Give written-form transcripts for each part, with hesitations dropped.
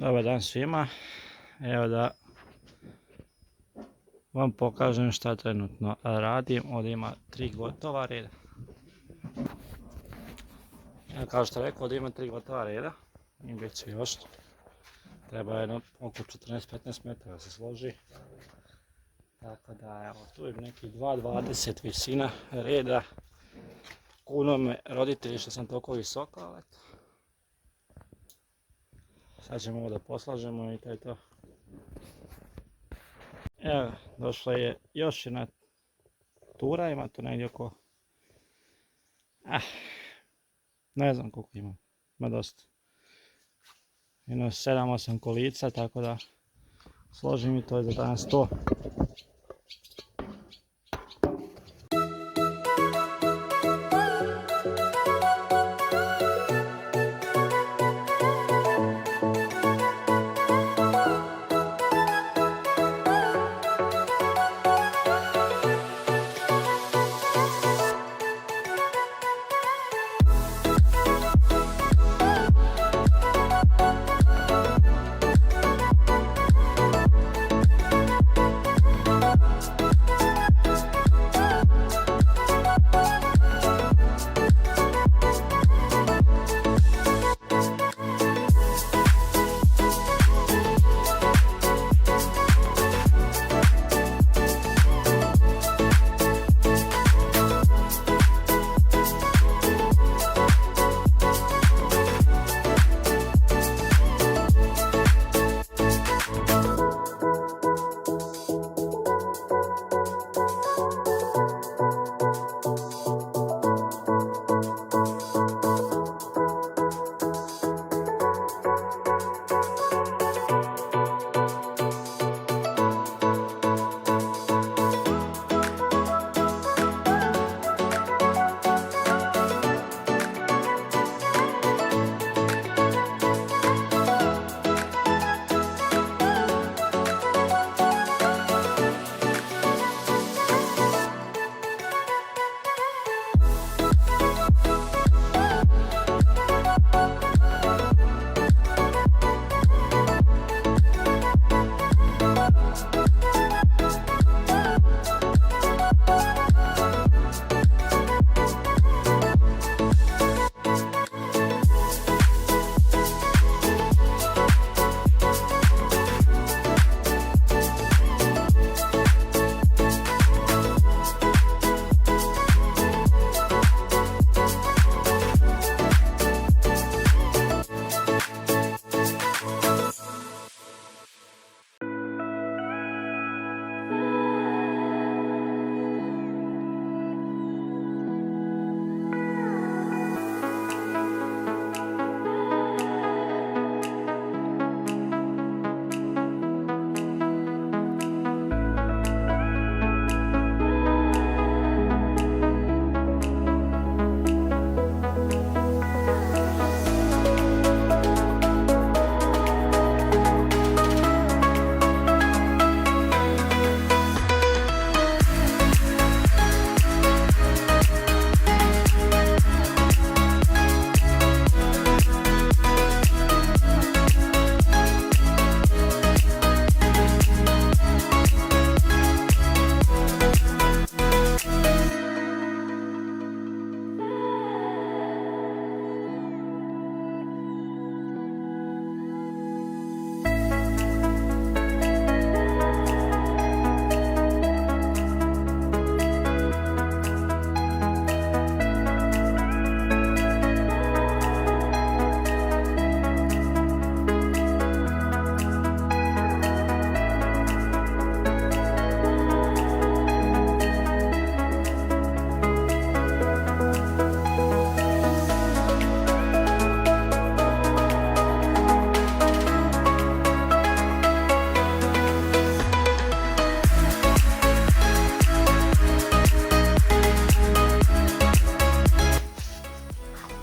Dobar dan svima. Evo da vam pokažem šta trenutno radim. Ovdje ima 3 gotova reda. Evo, kao što rekao, ovdje ima 3 gotova reda. I bit će još. Treba jedno oko 14-15 metara da se složi. Tako da, evo, tu je neki 2,20 visina reda. Kuno me roditelji što sam toliko visoko, ali eto. Sad ćemo ovo da poslažemo i to je to. Evo, došla je još jedna tura, ima tu negdje oko... ne znam koliko ima dosta. Jedno 7-8 kolica, tako da složim i to je za danas to.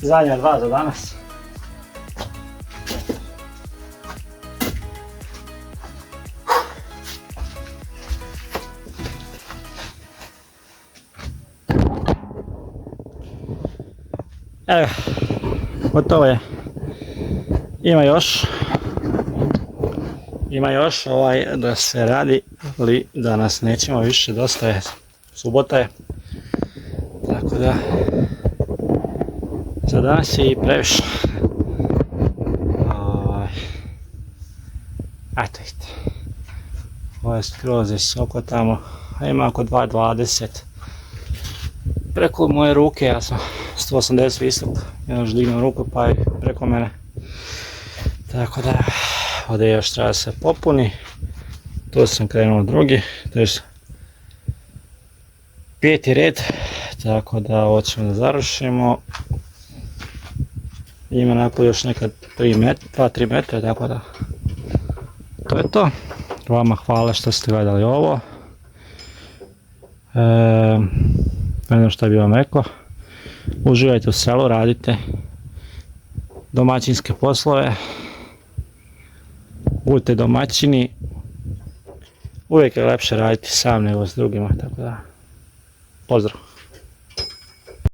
Zadnja 2 za danas. Evo, gotovo je. Ima još. Ima još da se radi, ali danas nećemo više, dosta je, subota je, tako da za danas je i previše. Eto vidite, ovo je skroz visoko tamo, a ima oko 2,20 preko moje ruke, ja sam 180 visok, još dignem ruku pa je preko mene, tako da ovdje još treba se popuni. Tu sam krenuo drugi, to je 5. red, tako da hoćemo da završimo. Ima napolje još neka 2-3 metra, tako da to je to. Vama hvala što ste gledali ovo. Ne znam šta bi vam rekao. Uživajte u selu, radite domaćinske poslove. Budite domaćini. Uvijek je lepše raditi sam nego s drugima, tako da pozdrav.